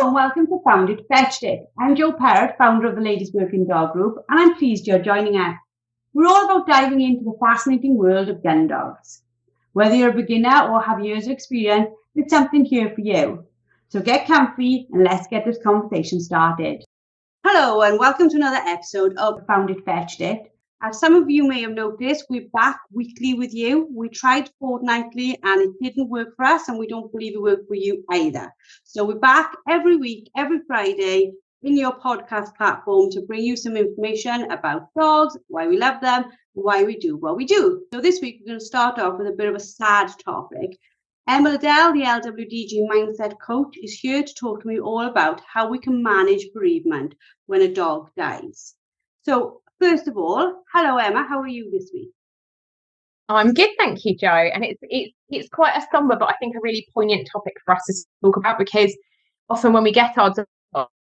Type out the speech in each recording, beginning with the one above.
Hello and welcome to Founded Fetched It. I'm Jo Parrott, founder of the Ladies Working Dog Group, and I'm pleased you're joining us. We're all about diving into the fascinating world of gun dogs. Whether you're a beginner or have years of experience, there's something here for you. So get comfy and let's get this conversation started. Hello and welcome to another episode of Founded Fetched It. As some of you may have noticed, we're back weekly with you. We tried fortnightly and it didn't work for us, and we don't believe it worked for you either. So we're back every week, every Friday in your podcast platform to bring you some information about dogs, why we love them, why we do what we do. So this week we're going to start off with a bit of a sad topic. Emma Liddell, the LWDG mindset coach, is here to talk to me all about how we can manage bereavement when a dog dies. So first of all, hello Emma, how are you this week? I'm good, thank you, Jo. And it's quite a somber, but I think a really poignant topic for us to talk about, because often when we get our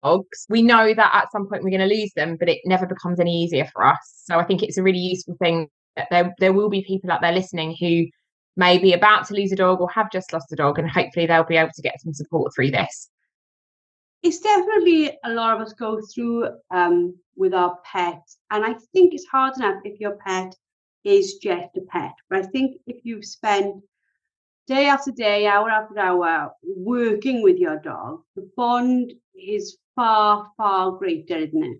dogs, we know that at some point we're going to lose them, but it never becomes any easier for us. So I think it's a really useful thing that there will be people out there listening who may be about to lose a dog or have just lost a dog, and hopefully they'll be able to get some support through this. It's definitely a lot of us go through with our pets, and I think it's hard enough if your pet is just a pet. But I think if you've spent day after day, hour after hour working with your dog, the bond is far, far greater, isn't it?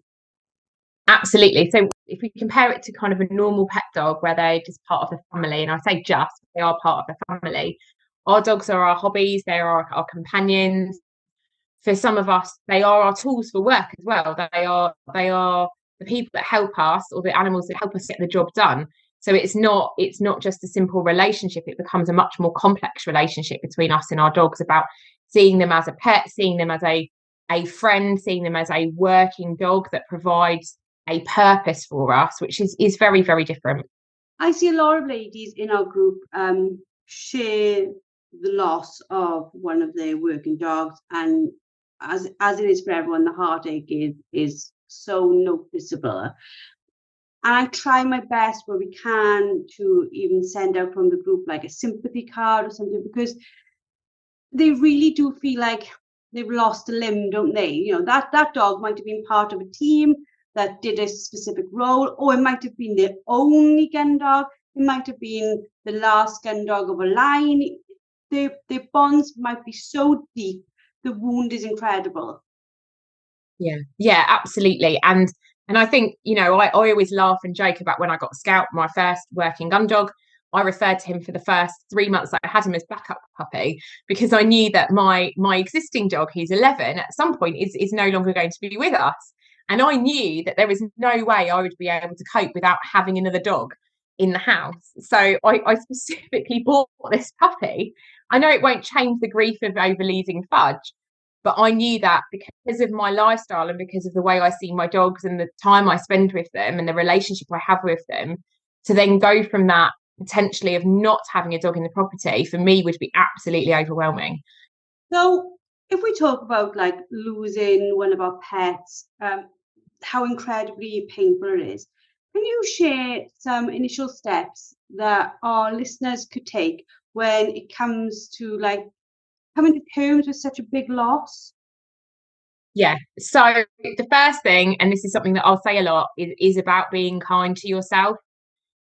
Absolutely. So if we compare it to kind of a normal pet dog where they're just part of the family, and I say just, they are part of the family, our dogs are our hobbies, they are our companions. For some of us, they are our tools for work as well. They are the people that help us, or the animals that help us get the job done. So it's not just a simple relationship. It becomes a much more complex relationship between us and our dogs, about seeing them as a pet, seeing them as a friend, seeing them as a working dog that provides a purpose for us, which is very, very different. I see a lot of ladies in our group share the loss of one of their working dogs, and as it is for everyone, the heartache is so noticeable. And I try my best where we can to even send out from the group like a sympathy card or something, because they really do feel like they've lost a limb, don't they? You know, that dog might have been part of a team that did a specific role, or it might have been their only gun dog. It might have been the last gun dog of a line. Their bonds might be so deep. The wound is incredible. Yeah, absolutely. And I think, you know, I always laugh and joke about when I got Scout, my first working gun dog. I referred to him for the first 3 months that I had him as backup puppy, because I knew that my existing dog, who's 11, at some point is no longer going to be with us. And I knew that there was no way I would be able to cope without having another dog in the house. So I specifically bought this puppy. I know it won't change the grief of over losing Fudge, but I knew that because of my lifestyle and because of the way I see my dogs and the time I spend with them and the relationship I have with them, to then go from that potentially of not having a dog in the property, for me, would be absolutely overwhelming. So if we talk about like losing one of our pets, how incredibly painful it is, can you share some initial steps that our listeners could take when it comes to like coming to terms with such a big loss? Yeah. So the first thing, and this is something that I'll say a lot, is about being kind to yourself.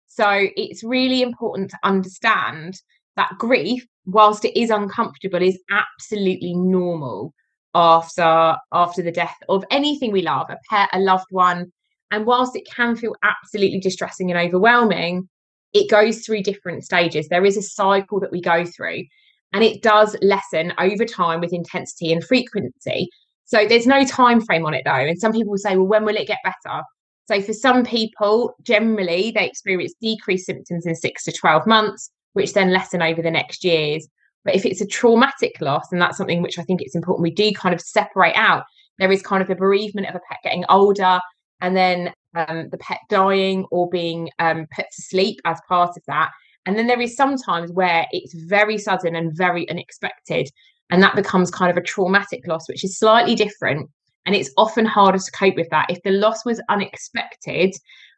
So it's really important to understand that grief, whilst it is uncomfortable, is absolutely normal after the death of anything we love, a pet, a loved one. And whilst it can feel absolutely distressing and overwhelming, it goes through different stages. There is a cycle that we go through, and it does lessen over time with intensity and frequency. So there's no time frame on it though. And some people will say, well, when will it get better? So for some people, generally, they experience decreased symptoms in 6 to 12 months, which then lessen over the next years. But if it's a traumatic loss, and that's something which I think it's important we do kind of separate out, there is kind of the bereavement of a pet getting older, and then the pet dying or being put to sleep as part of that. And then there is sometimes where it's very sudden and very unexpected, and that becomes kind of a traumatic loss, which is slightly different. And it's often harder to cope with that. If the loss was unexpected,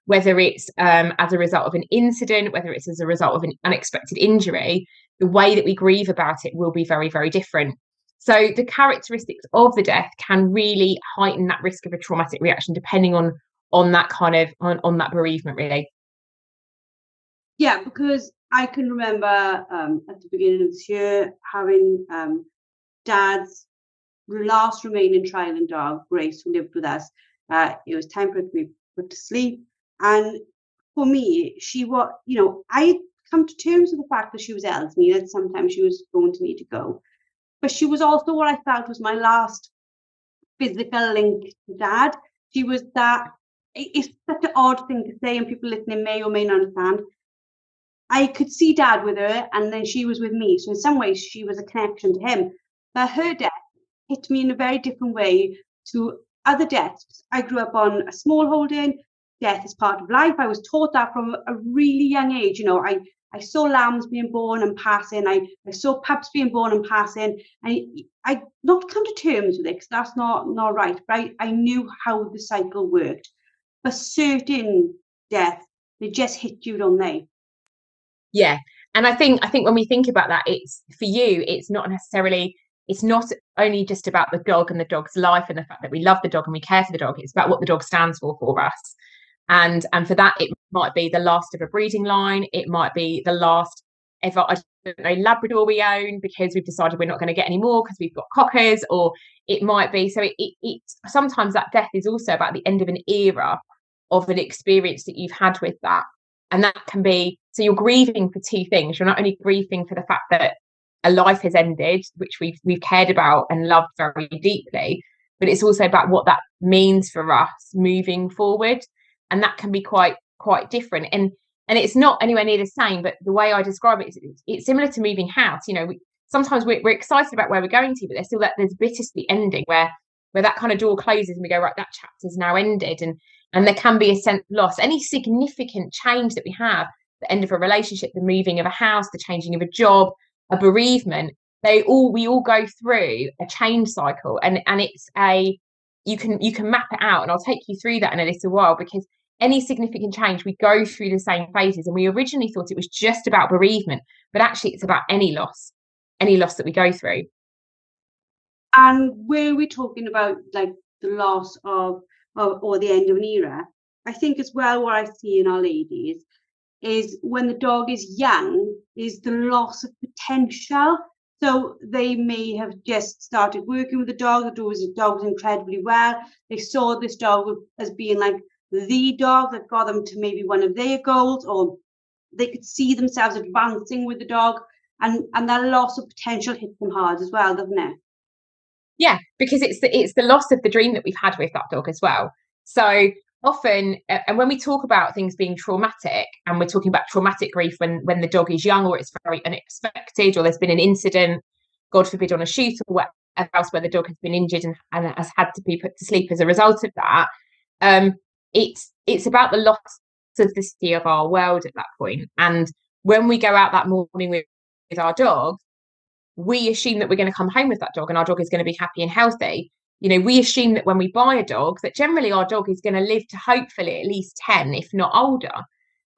whether it's as a result of an incident, whether it's as a result of an unexpected injury, the way that we grieve about it will be very, very different. So the characteristics of the death can really heighten that risk of a traumatic reaction, depending on that kind of on that bereavement, really. Yeah, because I can remember at the beginning of this year having Dad's last remaining trialing dog, Grace, who lived with us. It was time for her to be put to sleep, and for me, she was, I come to terms with the fact that she was elderly, that sometimes she was going to need to go, but she was also what I felt was my last physical link to Dad. She was that. It's such an odd thing to say, and people listening may or may not understand. I could see Dad with her, and then she was with me. So in some ways, she was a connection to him. But her death hit me in a very different way to other deaths. I grew up on a small holding. Death is part of life. I was taught that from a really young age. I saw lambs being born and passing. I saw pups being born and passing. I not come to terms with it, because that's not right. But I knew how the cycle worked. But certain death, they just hit you, don't they? Yeah. And I think when we think about that, it's for you, it's not only just about the dog and the dog's life and the fact that we love the dog and we care for the dog. It's about what the dog stands for us. And for that, it might be the last of a breeding line. It might be the last ever, I don't know, Labrador we own, because we've decided we're not going to get any more because we've got cockers. Or it might be, so it sometimes that death is also about the end of an era of an experience that you've had with that. And that can be, so you're grieving for two things. You're not only grieving for the fact that a life has ended, which we've cared about and loved very deeply, but it's also about what that means for us moving forward. And that can be quite different. And it's not anywhere near the same, but the way I describe it is it's similar to moving house. Sometimes we're excited about where we're going to, but there's still there's bittersweet ending where that kind of door closes and we go, right, that chapter's now ended. And there can be a sense of loss. Any significant change that we have, the end of a relationship, the moving of a house, the changing of a job, a bereavement, we all go through a change cycle. And it's you can map it out, and I'll take you through that in a little while, because any significant change, we go through the same phases. And we originally thought it was just about bereavement, but actually it's about any loss that we go through. And were we talking about like the loss of or the end of an era? I think as well, what I see in our ladies is when the dog is young, is the loss of potential. So they may have just started working with the dog. The dog was incredibly well. They saw this dog as being like the dog that got them to maybe one of their goals, or they could see themselves advancing with the dog. And that loss of potential hits them hard as well, doesn't it? Yeah, because it's the loss of the dream that we've had with that dog as well. So often, and when we talk about things being traumatic, and we're talking about traumatic grief when the dog is young, or it's very unexpected, or there's been an incident, God forbid, on a shoot or whatever else, where the dog has been injured and has had to be put to sleep as a result of that. It's about the loss of the city of our world at that point. And when we go out that morning with our dog, we assume that we're going to come home with that dog and our dog is going to be happy and healthy. We assume that when we buy a dog, that generally our dog is going to live to hopefully at least 10, if not older.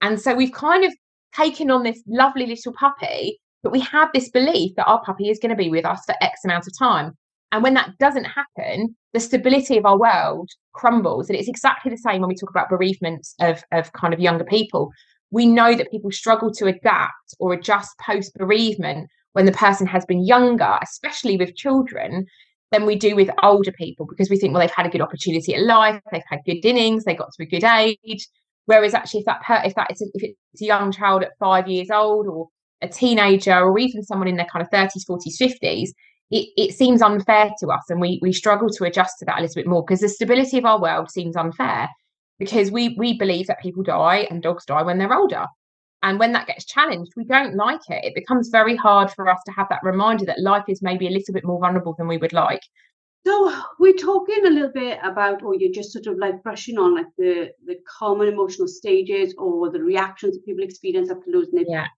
And so we've kind of taken on this lovely little puppy, but we have this belief that our puppy is going to be with us for X amount of time. And when that doesn't happen, the stability of our world crumbles. And it's exactly the same when we talk about bereavements of kind of younger people. We know that people struggle to adapt or adjust post-bereavement when the person has been younger, especially with children, than we do with older people, because we think, well, they've had a good opportunity at life, they've had good innings, they got to a good age. Whereas actually, if it's a young child at 5 years old, or a teenager, or even someone in their kind of 30s, 40s, 50s, it seems unfair to us, and we struggle to adjust to that a little bit more, because the stability of our world seems unfair, because we believe that people die and dogs die when they're older. And when that gets challenged, we don't like it. It becomes very hard for us to have that reminder that life is maybe a little bit more vulnerable than we would like. So we're talking a little bit about, or you're just sort of like brushing on like the common emotional stages or the reactions that people experience after losing their pet.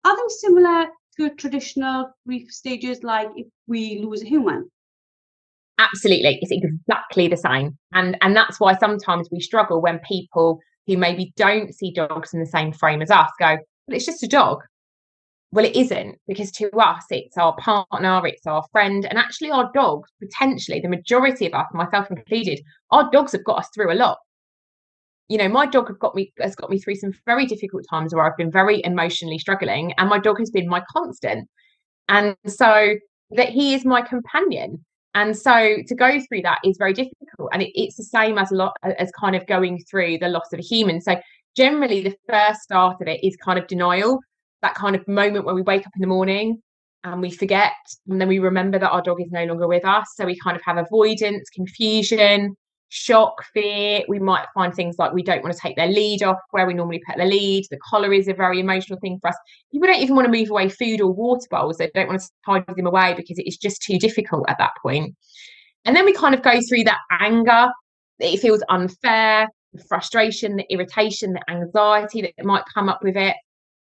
Are they similar to traditional grief stages, like if we lose a human? Absolutely, it's exactly the same. And that's why sometimes we struggle when people who maybe don't see dogs in the same frame as us go, well, it's just a dog. Well, it isn't, because to us, it's our partner, it's our friend, and actually our dogs, potentially, the majority of us, myself included, our dogs have got us through a lot. You know, my dog has got me through some very difficult times where I've been very emotionally struggling, and my dog has been my constant. And so that he is my companion. And so to go through that is very difficult. And it's the same as a lot as kind of going through the loss of a human. So generally the first start of it is kind of denial, that kind of moment where we wake up in the morning and we forget, and then we remember that our dog is no longer with us. So we kind of have avoidance, confusion, shock, fear. We might find things like we don't want to take their lead off where we normally put the lead. The collar is a very emotional thing for us. People don't even want to move away food or water bowls. They don't want to hide them away because it is just too difficult at that point. And then we kind of go through that anger. It feels unfair, the frustration, the irritation, the anxiety that might come up with it.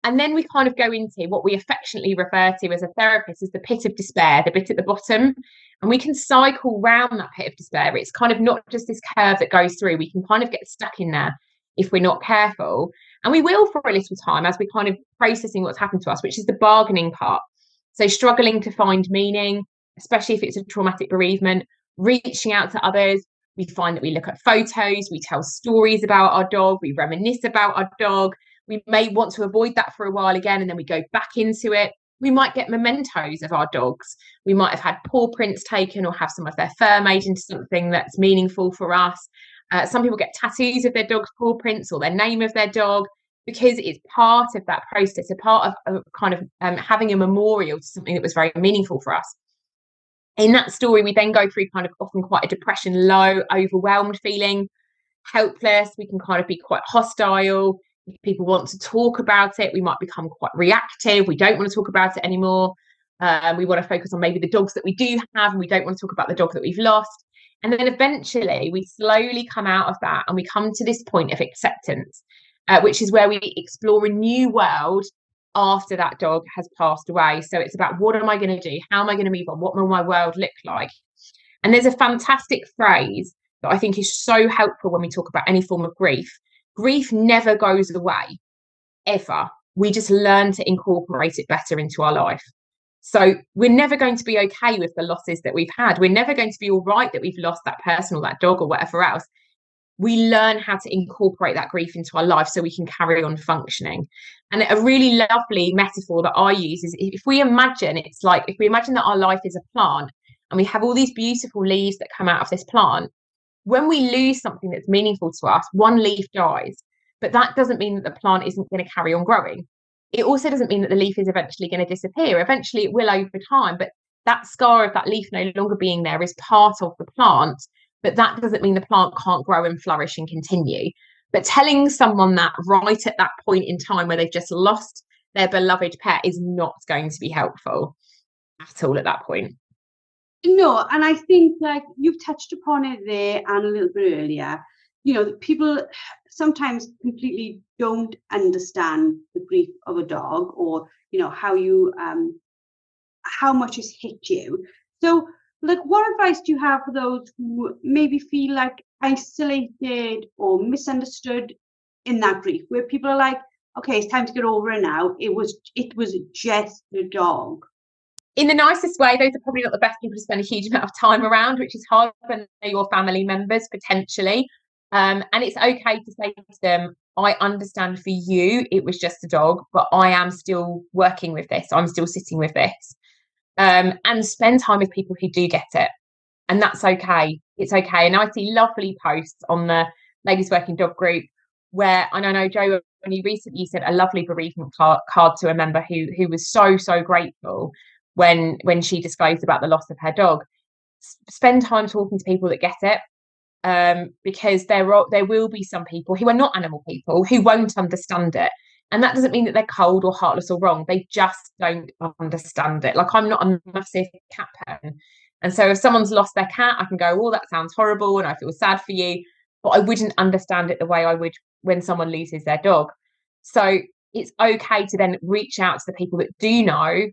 And then we kind of go into what we affectionately refer to as a therapist as the pit of despair, the bit at the bottom. And we can cycle round that pit of despair. It's kind of not just this curve that goes through. We can kind of get stuck in there if we're not careful. And we will for a little time as we kind of processing what's happened to us, which is the bargaining part. So struggling to find meaning, especially if it's a traumatic bereavement, reaching out to others. We find that we look at photos, we tell stories about our dog, we reminisce about our dog. We may want to avoid that for a while again, and then we go back into it. We might get mementos of our dogs. We might have had paw prints taken or have some of their fur made into something that's meaningful for us. Some people get tattoos of their dog's paw prints or their name of their dog, because it's part of that process, a part of kind of having a memorial to something that was very meaningful for us. In that story, we then go through kind of often quite a depression, low, overwhelmed feeling, helpless. We can kind of be quite hostile. If people want to talk about it, we might become quite reactive. We don't want to talk about it anymore. We want to focus on maybe the dogs that we do have, and we don't want to talk about the dog that we've lost. And then eventually we slowly come out of that and we come to this point of acceptance, which is where we explore a new world after that dog has passed away. So it's about, what am I going to do? How am I going to move on? What will my world look like? And there's a fantastic phrase that I think is so helpful when we talk about any form of grief. Grief never goes away, ever. We just learn to incorporate it better into our life. So we're never going to be okay with the losses that we've had. We're never going to be all right that we've lost that person or that dog or whatever else. We learn how to incorporate that grief into our life so we can carry on functioning. And a really lovely metaphor that I use is, if we imagine, it's like if we imagine that our life is a plant and we have all these beautiful leaves that come out of this plant. When we lose something that's meaningful to us, one leaf dies, but that doesn't mean that the plant isn't going to carry on growing. It also doesn't mean that the leaf is eventually going to disappear. Eventually it will over time, but that scar of that leaf no longer being there is part of the plant, but that doesn't mean the plant can't grow and flourish and continue. But telling someone that right at that point in time where they've just lost their beloved pet is not going to be helpful at all at that point. No, and I think, like, you've touched upon it there and a little bit earlier, you know, people sometimes completely don't understand the grief of a dog, or, you know, how much it's hit you. So, like, what advice do you have for those who maybe feel like isolated or misunderstood in that grief, where people are like, okay, it's time to get over it now. It was just a dog. In the nicest way, those are probably not the best people to spend a huge amount of time around, which is hard when they're your family members potentially. And it's okay to say to them, I understand for you, it was just a dog, but I am still working with this. I'm still sitting with this. And spend time with people who do get it. And that's okay. It's okay. And I see lovely posts on the Ladies Working Dog group where, and I know, Joe, when you recently sent a lovely bereavement card to a member who was so grateful when she disclosed about the loss of her dog. Spend time talking to people that get it, because there will be some people who are not animal people who won't understand it. And that doesn't mean that they're cold or heartless or wrong. They just don't understand it. Like, I'm not a massive cat person. And so if someone's lost their cat, I can go, oh, that sounds horrible and I feel sad for you. But I wouldn't understand it the way I would when someone loses their dog. So it's okay to then reach out to the people that do know,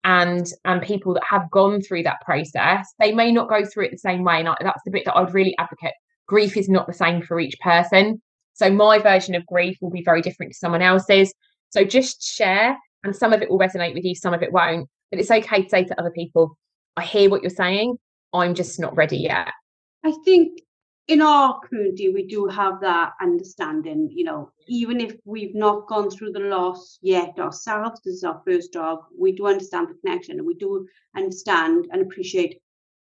and people that have gone through that process. They may not go through it the same way. And that's the bit that I'd really advocate. Grief is not the same for each person. So my version of grief will be very different to someone else's. So just share and some of it will resonate with you, some of it won't. But it's okay to say to other people, I hear what you're saying, I'm just not ready yet. I think in our community, we do have that understanding, even if we've not gone through the loss yet ourselves, this is our first dog, we do understand the connection, and we do understand and appreciate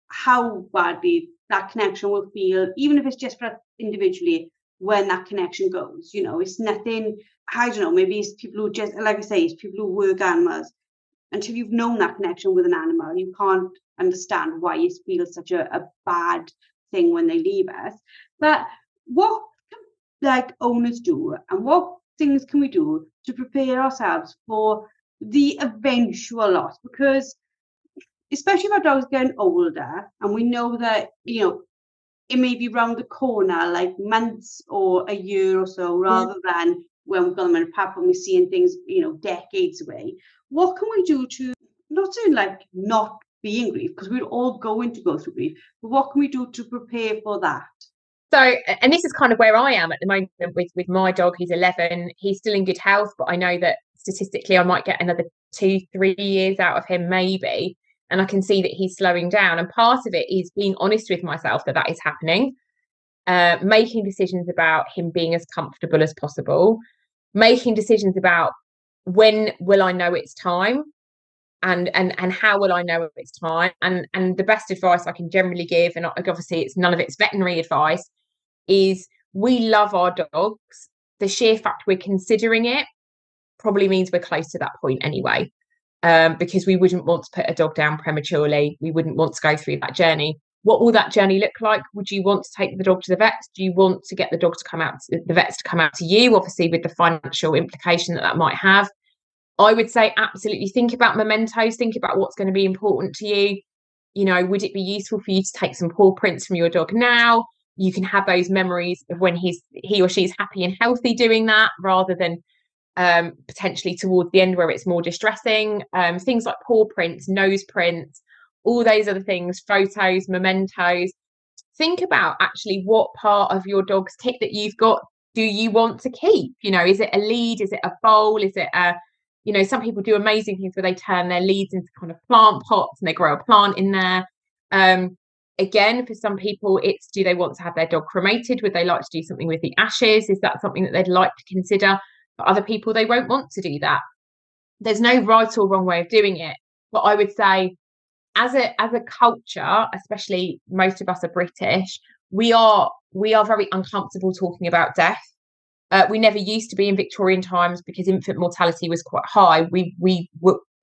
how badly that connection will feel, even if it's just for us individually, when that connection goes. It's nothing, I don't know, maybe it's people who just, like I say, it's people who work animals. Until you've known that connection with an animal, you can't understand why it feels such a bad thing when they leave us. But what can owners do, and what things can we do to prepare ourselves for the eventual loss? Because especially if our dog's getting older, and we know that it may be round the corner, like months or a year or so, rather than when we've got them in a pup and we're seeing things decades away. What can we do to, not saying not be in grief, because we're all going to go through grief, but what can we do to prepare for that? So, and this is kind of where I am at the moment with my dog. He's 11. He's still in good health, but I know that statistically I might get another 2-3 years out of him, maybe. And I can see that he's slowing down. And part of it is being honest with myself that is happening, making decisions about him being as comfortable as possible, making decisions about when will I know it's time, and how will I know it's time. And the best advice I can generally give, and obviously none of it's veterinary advice, is we love our dogs. The sheer fact we're considering it probably means we're close to that point anyway, because we wouldn't want to put a dog down prematurely. We wouldn't want to go through that journey. What will that journey look like? Would you want to take the dog to the vet? Do you want to get the dog to come out, the vets to come out to you? Obviously, with the financial implication that might have. I would say absolutely think about mementos, think about what's going to be important to you. Would it be useful for you to take some paw prints from your dog now? You can have those memories of when he or she's happy and healthy doing that, rather than potentially towards the end where it's more distressing. Things like paw prints, nose prints, all those other things, photos, mementos. Think about actually what part of your dog's kit that you've got do you want to keep? Is it a lead? Is it a bowl? Is it a some people do amazing things where they turn their leads into kind of plant pots and they grow a plant in there. Again, for some people, it's, do they want to have their dog cremated? Would they like to do something with the ashes? Is that something that they'd like to consider? For other people, they won't want to do that. There's no right or wrong way of doing it. But I would say, as a culture, especially most of us are British, we are very uncomfortable talking about death. We never used to be in Victorian times because infant mortality was quite high.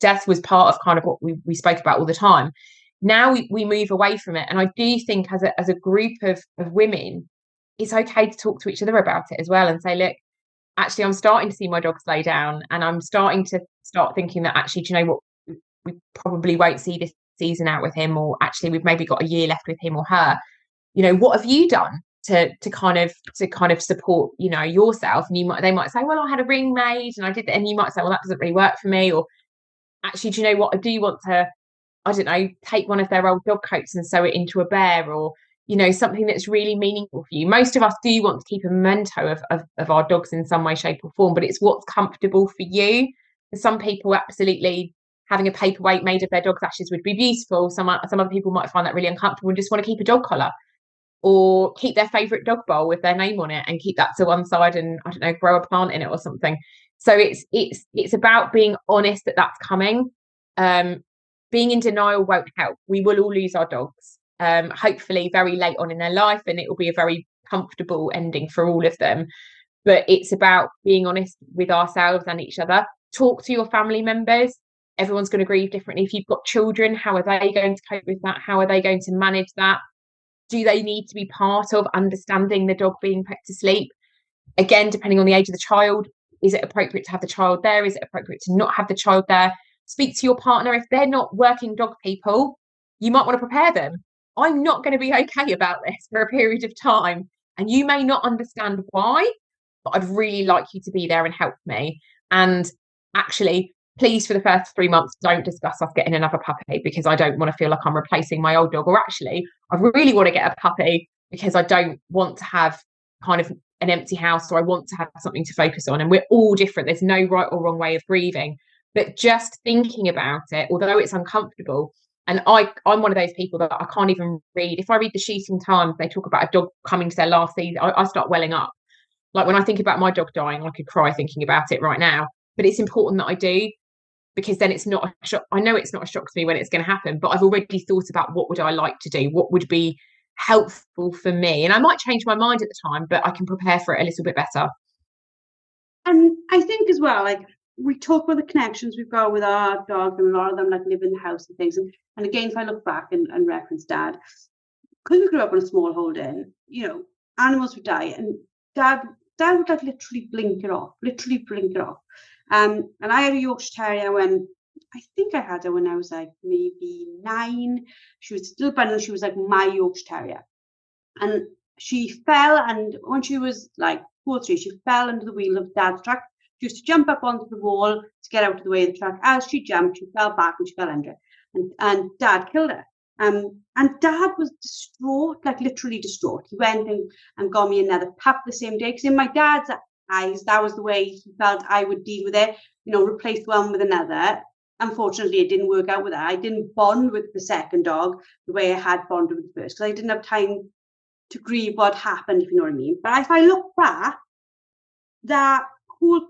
Death was part of kind of what we spoke about all the time. Now we move away from it, and I do think as a group of women, it's okay to talk to each other about it as well, and say, look, actually, I'm starting to see my dog slow down, and I'm starting to thinking that actually, do you know what, we probably won't see this season out with him, or actually we've maybe got a year left with him or her. What have you done to kind of support yourself? And they might say, well, I had a ring made and I did that, and you might say, well, that doesn't really work for me. Or actually, do you know what, I do want to, I don't know, take one of their old dog coats and sew it into a bear, or something that's really meaningful for you. Most of us do want to keep a memento of our dogs in some way, shape or form, but it's what's comfortable for you. For some people, absolutely, having a paperweight made of their dog's ashes would be beautiful. Some other people might find that really uncomfortable and just want to keep a dog collar, or keep their favorite dog bowl with their name on it and keep that to one side and, I don't know, grow a plant in it or something. So it's about being honest that that's coming. Being in denial won't help. We will all lose our dogs, hopefully very late on in their life, and it will be a very comfortable ending for all of them. But it's about being honest with ourselves and each other. Talk to your family members. Everyone's going to grieve differently. If you've got children, how are they going to cope with that? How are they going to manage that? Do they need to be part of understanding the dog being put to sleep? Again, depending on the age of the child, is it appropriate to have the child there? Is it appropriate to not have the child there? Speak to your partner. If they're not working dog people, you might want to prepare them. I'm not going to be okay about this for a period of time, and you may not understand why, but I'd really like you to be there and help me. And actually, please, for the first 3 months, don't discuss us getting another puppy, because I don't want to feel like I'm replacing my old dog. Or actually, I really want to get a puppy because I don't want to have kind of an empty house, or I want to have something to focus on. And we're all different. There's no right or wrong way of grieving. But just thinking about it, although it's uncomfortable, and I'm one of those people that I can't even read. If I read the Shooting Times, they talk about a dog coming to their last season, I start welling up. Like when I think about my dog dying, I could cry thinking about it right now. But it's important that I do, because then it's not a shock. I know it's not a shock to me when it's going to happen, but I've already thought about what would I like to do, what would be helpful for me. And I might change my mind at the time, but I can prepare for it a little bit better. And I think as well, like we talk about the connections we've got with our dogs, and a lot of them like live in the house and things. And again, if I look back and reference Dad, because we grew up on a small holding, you know, animals would die, and Dad would like literally blink it off. And I had a Yorkshire Terrier when I think I had her when I was like maybe 9. She was still bundled. She was like my Yorkshire Terrier, and she fell, and when she was like 2 or 3, she fell under the wheel of Dad's truck. She used to jump up onto the wall to get out of the way of the truck. As she jumped, she fell back and she fell under it. And Dad killed her. And Dad was distraught, like literally distraught. He went and got me another pup the same day, because in my dad's eyes, that was the way he felt I would deal with it, you know, replace one with another. Unfortunately, it didn't work out with that. I didn't bond with the second dog the way I had bonded with the first, because I didn't have time to grieve what happened, if you know what I mean. But if I look back, that whole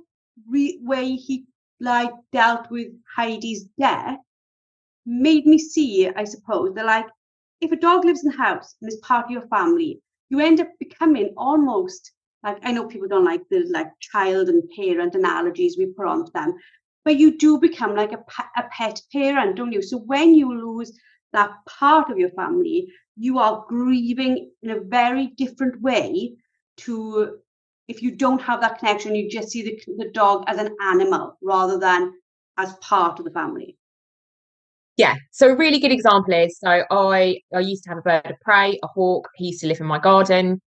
way he like dealt with Heidi's death made me see, I suppose, that like if a dog lives in the house and is part of your family, you end up becoming almost like, I know people don't like the like child and parent analogies we put onto them, but you do become like a pet parent, don't you? So when you lose that part of your family, you are grieving in a very different way to if you don't have that connection, you just see the dog as an animal rather than as part of the family. Yeah, so a really good example is, so I used to have a bird of prey, a hawk. He used to live in my garden,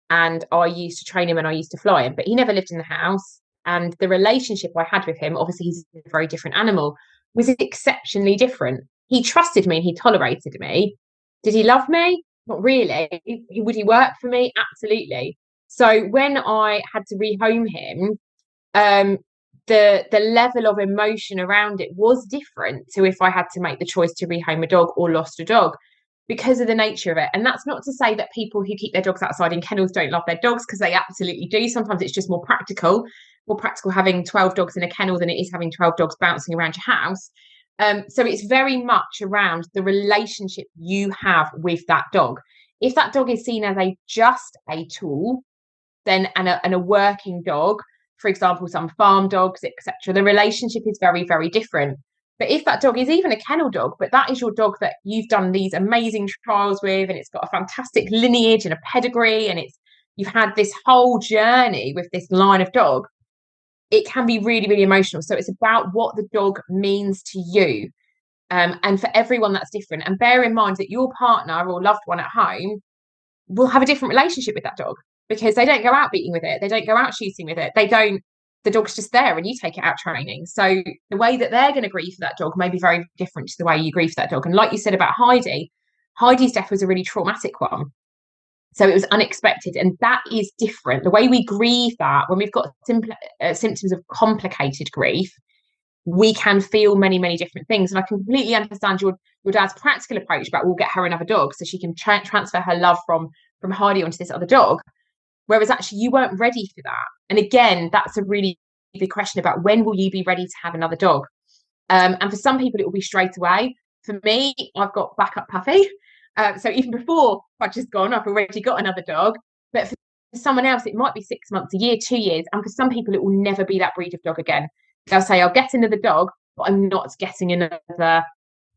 and I used to train him and I used to fly him, but he never lived in the house. And the relationship I had with him, obviously he's a very different animal, was exceptionally different. He trusted me and he tolerated me. Did he love me? Not really. Would he work for me? Absolutely. So when I had to rehome him, um, the level of emotion around it was different to if I had to make the choice to rehome a dog or lost a dog, because of the nature of it. And that's not to say that people who keep their dogs outside in kennels don't love their dogs, because they absolutely do. Sometimes it's just more practical having 12 dogs in a kennel than it is having 12 dogs bouncing around your house. So it's very much around the relationship you have with that dog. If that dog is seen as just a tool, then and a working dog, for example, some farm dogs, etc., the relationship is very, very different. But if that dog is even a kennel dog, but that is your dog that you've done these amazing trials with, and it's got a fantastic lineage and a pedigree, and you've had this whole journey with this line of dog, it can be really, really emotional. So it's about what the dog means to you. And for everyone, that's different. And bear in mind that your partner or loved one at home will have a different relationship with that dog, because they don't go out beating with it. They don't go out shooting with it. The dog's just there and you take it out training. So the way that they're going to grieve for that dog may be very different to the way you grieve for that dog. And like you said about Heidi's death was a really traumatic one. So it was unexpected, and that is different. The way we grieve that, when we've got symptoms of complicated grief, we can feel many, many different things. And I can completely understand your dad's practical approach about, we'll get her another dog so she can transfer her love from Heidi onto this other dog. Whereas actually you weren't ready for that. And again, that's a really big question about when will you be ready to have another dog? And for some people, it will be straight away. For me, I've got backup puppy. So even before I've just gone, I've already got another dog. But for someone else, it might be 6 months, a year, 2 years. And for some people, it will never be that breed of dog again. They'll say, I'll get another dog, but I'm not getting another,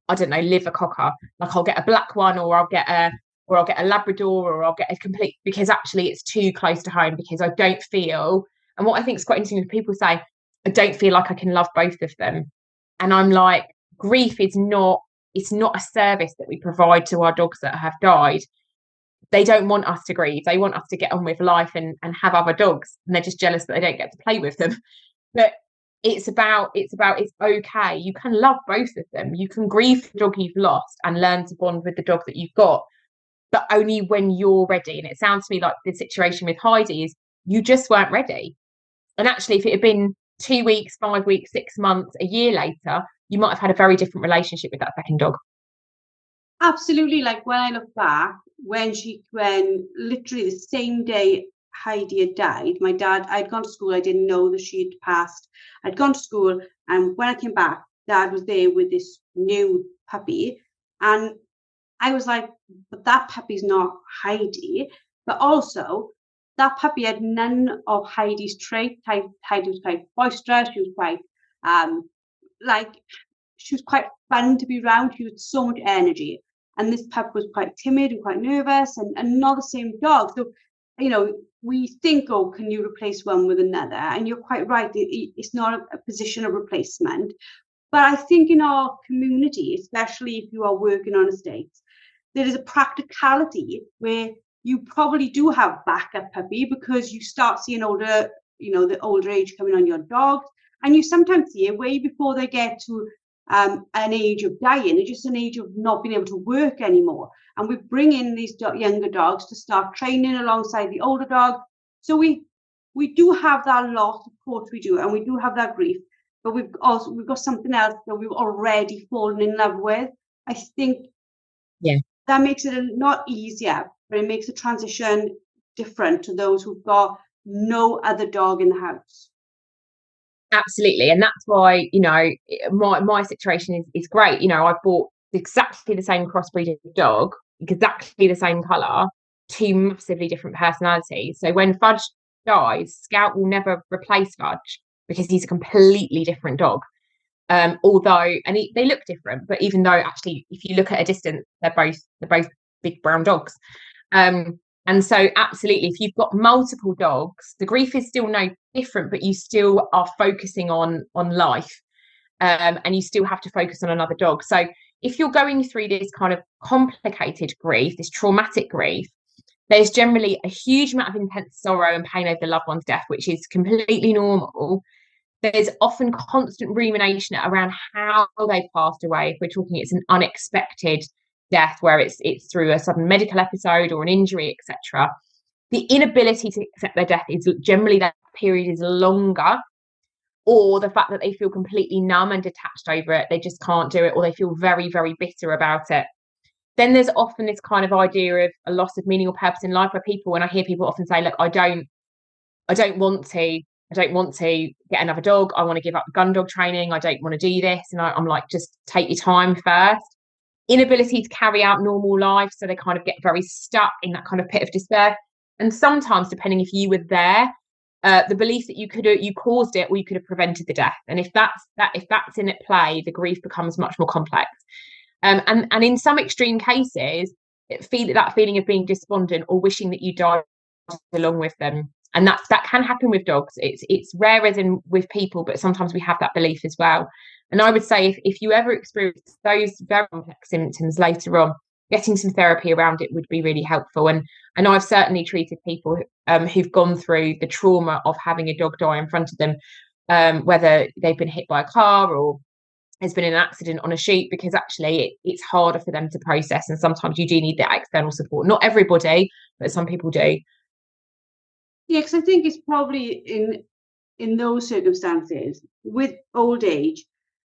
I don't know, liver cocker. Like I'll get a black one, or I'll get a Labrador, or I'll get a complete, because actually it's too close to home, because I don't feel, and what I think is quite interesting is people say, I don't feel like I can love both of them. And I'm like, grief is not, it's not a service that we provide to our dogs that have died. They don't want us to grieve. They want us to get on with life and have other dogs. And they're just jealous that they don't get to play with them. But it's okay. You can love both of them. You can grieve the dog you've lost and learn to bond with the dog that you've got, but only when you're ready. And it sounds to me like the situation with Heidi is you just weren't ready. And actually, if it had been 2 weeks, 5 weeks, 6 months, a year later, you might have had a very different relationship with that second dog. Absolutely. Like when I look back, when literally the same day Heidi had died, my dad, I'd gone to school, I didn't know that she had passed. I'd gone to school, and when I came back, Dad was there with this new puppy. And I was like, but that puppy's not Heidi. But also, that puppy had none of Heidi's traits. Heidi was quite boisterous. She was quite, like, she was quite fun to be around. She had so much energy. And this pup was quite timid and quite nervous, and not the same dog. So, we think, oh, can you replace one with another? And you're quite right. It's not a position of replacement. But I think in our community, especially if you are working on estates, there is a practicality where you probably do have backup puppy, because you start seeing the older age coming on your dogs, and you sometimes see it way before they get to an age of dying. It's just an age of not being able to work anymore. And we bring in these younger dogs to start training alongside the older dog. So we do have that loss, of course we do, and we do have that grief. But we've got something else that we've already fallen in love with. I think that makes it not easier, but it makes the transition different to those who've got no other dog in the house. Absolutely. And that's why, my situation is great. I've bought exactly the same crossbreed dog, exactly the same colour, two massively different personalities. So when Fudge dies, Scout will never replace Fudge, because he's a completely different dog. They look different, but even though actually, if you look at a distance, they're both big brown dogs. And so absolutely, if you've got multiple dogs, the grief is still no different, but you still are focusing on life, and you still have to focus on another dog. So if you're going through this kind of complicated grief, this traumatic grief, there's generally a huge amount of intense sorrow and pain over the loved one's death, which is completely normal. There's often constant rumination around how they passed away. If we're talking, it's an unexpected death where it's through a sudden medical episode or an injury, etc. The inability to accept their death is generally, that period is longer, or the fact that they feel completely numb and detached over it. They just can't do it, or they feel very, very bitter about it. Then there's often this kind of idea of a loss of meaning or purpose in life, where when I hear people often say, look, I don't want to get another dog. I want to give up Gundog training. I don't want to do this. And I'm like, just take your time first. Inability to carry out normal life. So they kind of get very stuck in that kind of pit of despair. And sometimes, depending if you were there, the belief that you caused it, or you could have prevented the death. And if that's in at play, the grief becomes much more complex. And in some extreme cases, that feeling of being despondent or wishing that you died along with them. And that can happen with dogs. It's rarer than with people, but sometimes we have that belief as well. And I would say, if you ever experience those very complex symptoms later on, getting some therapy around it would be really helpful. And I've certainly treated people who've gone through the trauma of having a dog die in front of them, whether they've been hit by a car or there's been an accident on a sheep, because actually it's harder for them to process. And sometimes you do need that external support. Not everybody, but some people do. Yeah, because I think it's probably in those circumstances, with old age,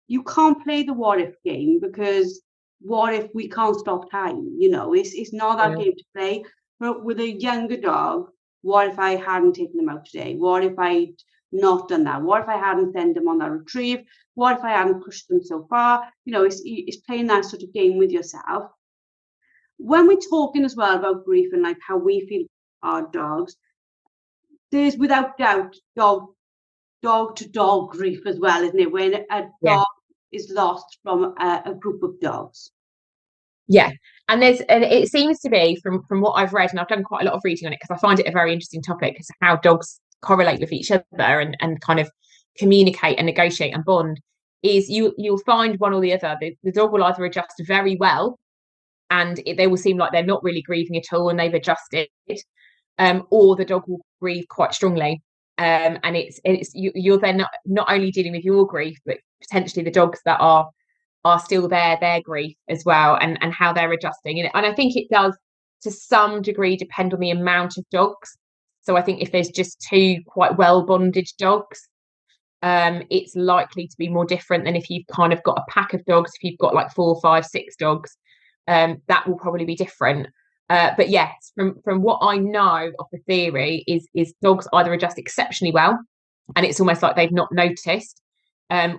you can't play the what if game, because what if we can't stop time? It's not that game to play. But with a younger dog, what if I hadn't taken them out today? What if I'd not done that? What if I hadn't sent them on that retrieve? What if I hadn't pushed them so far? It's playing that sort of game with yourself. When we're talking as well about grief and like how we feel our dogs, there's without doubt dog to dog grief as well, isn't it? When a dog is lost from a group of dogs. Yeah, and it seems to be from what I've read, and I've done quite a lot of reading on it, because I find it a very interesting topic, is how dogs correlate with each other and kind of communicate and negotiate and bond. Is you'll find one or the other. The dog will either adjust very well, and they will seem like they're not really grieving at all, and they've adjusted, or the dog will grieve quite strongly. And you're then not only dealing with your grief, but potentially the dogs that are still their grief as well, and how they're adjusting. And I think it does to some degree depend on the amount of dogs. So I think if there's just two quite well bonded dogs, it's likely to be more different than if you've kind of got a pack of dogs. If you've got like 4, 5, 6 dogs, that will probably be different. But yes, from what I know of the theory is dogs either adjust exceptionally well, and it's almost like they've not noticed,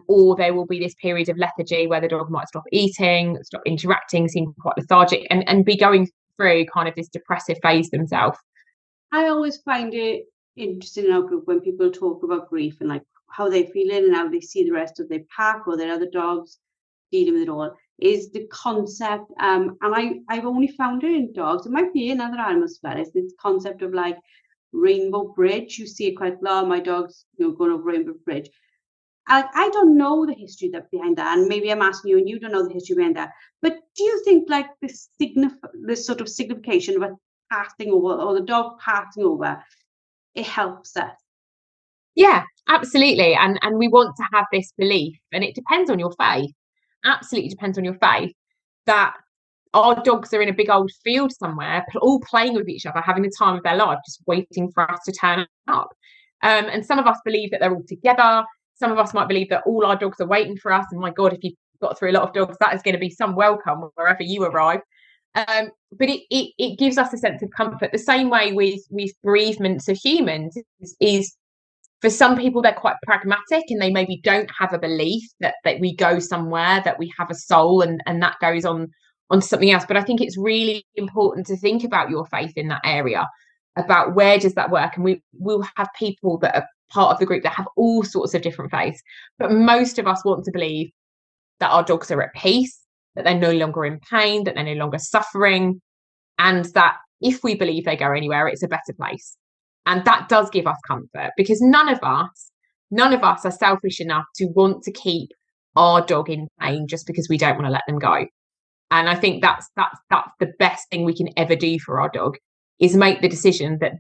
or there will be this period of lethargy where the dog might stop eating, stop interacting, seem quite lethargic, and be going through kind of this depressive phase themselves. I always find it interesting in our group when people talk about grief and like how they're feeling and how they see the rest of their pack or their other dogs dealing with it all, is the concept. And I've only found it in dogs. It might be in other animals as well. It's this concept of like rainbow bridge. You see it quite a lot. My dog's going over rainbow bridge. I don't know the history behind that, and maybe I'm asking you and you don't know the history behind that. But do you think like this sort of signification of a passing over, or the dog passing over, it helps us? Yeah, absolutely. And we want to have this belief, and it depends on your faith. Absolutely depends on your faith, that our dogs are in a big old field somewhere, all playing with each other, having the time of their life, just waiting for us to turn up. And some of us believe that they're all together. Some of us might believe that all our dogs are waiting for us. And my God, if you've got through a lot of dogs, that is going to be some welcome wherever you arrive. But it gives us a sense of comfort. The same way with bereavements of humans is for some people, they're quite pragmatic and they maybe don't have a belief that we go somewhere, that we have a soul, and that goes on to something else. But I think it's really important to think about your faith in that area, about where does that work. And we'll have people that are part of the group that have all sorts of different faiths. But most of us want to believe that our dogs are at peace, that they're no longer in pain, that they're no longer suffering, and that if we believe they go anywhere, it's a better place. And that does give us comfort, because none of us are selfish enough to want to keep our dog in pain just because we don't want to let them go. And I think that's the best thing we can ever do for our dog, is make the decision that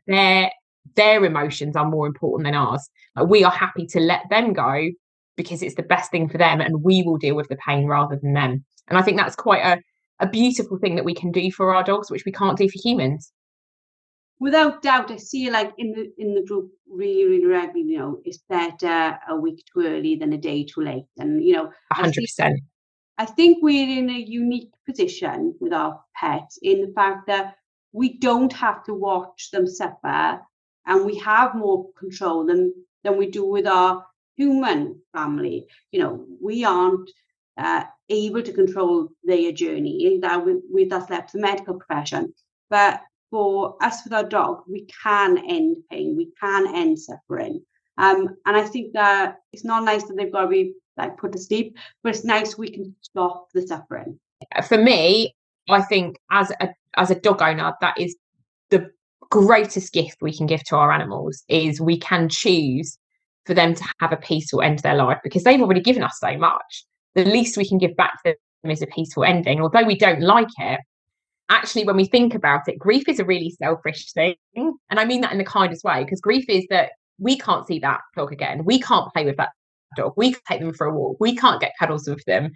their emotions are more important than ours. Like, we are happy to let them go because it's the best thing for them, and we will deal with the pain rather than them. And I think that's quite a beautiful thing that we can do for our dogs, which we can't do for humans. Without doubt, I see like in the group really, really regularly, it's better a week too early than a day too late. And 100%. I think we're in a unique position with our pets in the fact that we don't have to watch them suffer, and we have more control than we do with our human family. We aren't able to control their journey. That's left to the medical profession. But for us with our dog, we can end pain, we can end suffering. And I think that it's not nice that they've got to be like put to sleep, but it's nice we can stop the suffering. For me, I think as a dog owner, that is the greatest gift we can give to our animals, is we can choose for them to have a peaceful end to their life, because they've already given us so much. The least we can give back to them is a peaceful ending. Although we don't like it, actually, when we think about it, grief is a really selfish thing. And I mean that in the kindest way, because grief is that we can't see that dog again. We can't play with that dog. We can't take them for a walk. We can't get cuddles with them.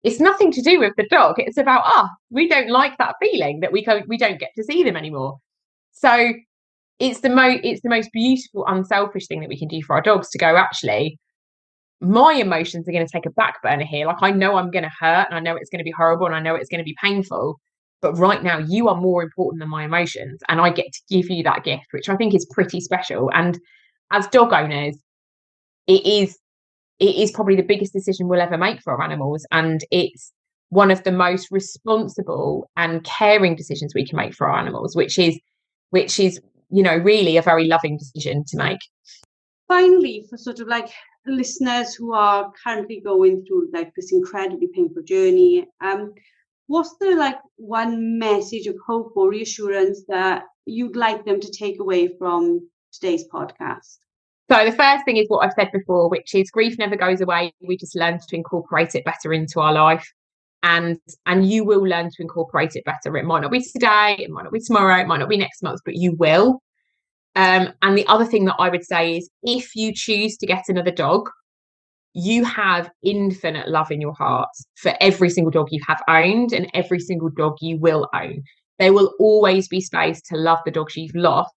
It's nothing to do with the dog. It's about us. We don't like that feeling that we don't get to see them anymore. So it's the most beautiful, unselfish thing that we can do for our dogs, to go, actually, my emotions are going to take a back burner here. Like, I know I'm going to hurt, and I know it's going to be horrible, and I know it's going to be painful. But right now, you are more important than my emotions, and I get to give you that gift, which I think is pretty special. And as dog owners, it is probably the biggest decision we'll ever make for our animals, and it's one of the most responsible and caring decisions we can make for our animals, which is really a very loving decision to make. Finally, for sort of like listeners who are currently going through like this incredibly painful journey, what's the like one message of hope or reassurance that you'd like them to take away from today's podcast? So the first thing is what I've said before, which is grief never goes away. We just learn to incorporate it better into our life. And you will learn to incorporate it better. It might not be today, it might not be tomorrow, it might not be next month, but you will. And the other thing that I would say is, if you choose to get another dog, you have infinite love in your heart for every single dog you have owned and every single dog you will own. There will always be space to love the dogs you've lost,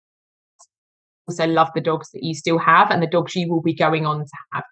also love the dogs that you still have and the dogs you will be going on to have.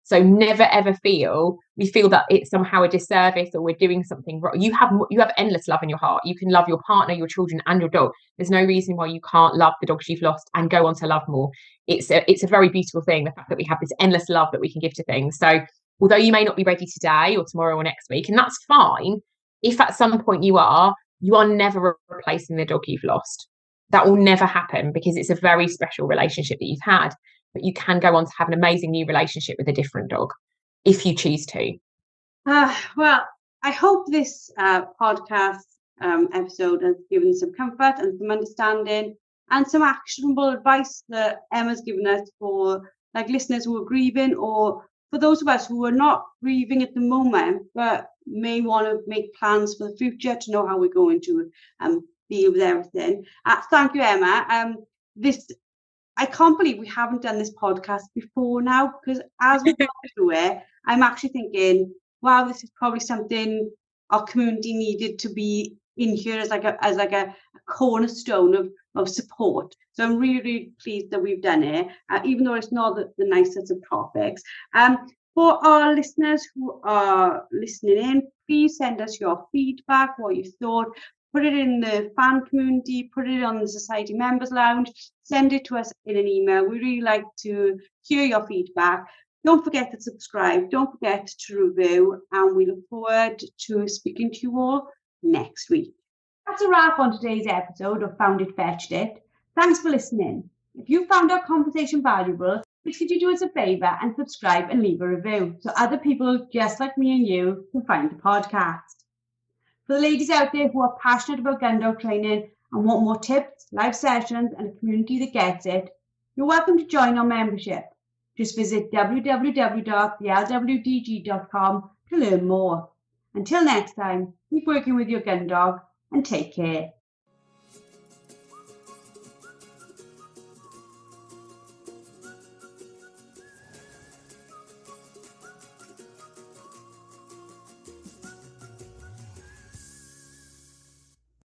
So never ever feel that it's somehow a disservice or we're doing something wrong. You have endless love in your heart. You can love your partner, your children, and your dog. There's no reason why you can't love the dogs you've lost and go on to love more. It's a very beautiful thing, the fact that we have this endless love that we can give to things. So although you may not be ready today or tomorrow or next week, and that's fine, if at some point you are never replacing the dog you've lost. That will never happen, because it's a very special relationship that you've had. But you can go on to have an amazing new relationship with a different dog if you choose to. Well, I hope this podcast episode has given some comfort and some understanding and some actionable advice that Emma's given us for listeners who are grieving, or for those of us who are not grieving at the moment but may want to make plans for the future to know how we're going to deal with everything. Thank you, Emma. I can't believe we haven't done this podcast before now, because as we go through it, I'm actually thinking, wow, this is probably something our community needed to be in here as a cornerstone of support. So I'm really, really pleased that we've done it, even though it's not the nicest of topics. For our listeners who are listening in, please send us your feedback, what you thought. Put it in the fan community, put it on the Society Members Lounge, send it to us in an email. We really like to hear your feedback. Don't forget to subscribe. Don't forget to review. And we look forward to speaking to you all next week. That's a wrap on today's episode of Found It, Fetched It. Thanks for listening. If you found our conversation valuable, please could you do us a favour and subscribe and leave a review so other people just like me and you can find the podcast. For the ladies out there who are passionate about gun dog training and want more tips, live sessions, and a community that gets it, you're welcome to join our membership. Just visit www.thelwdg.com to learn more. Until next time, keep working with your gun dog and take care.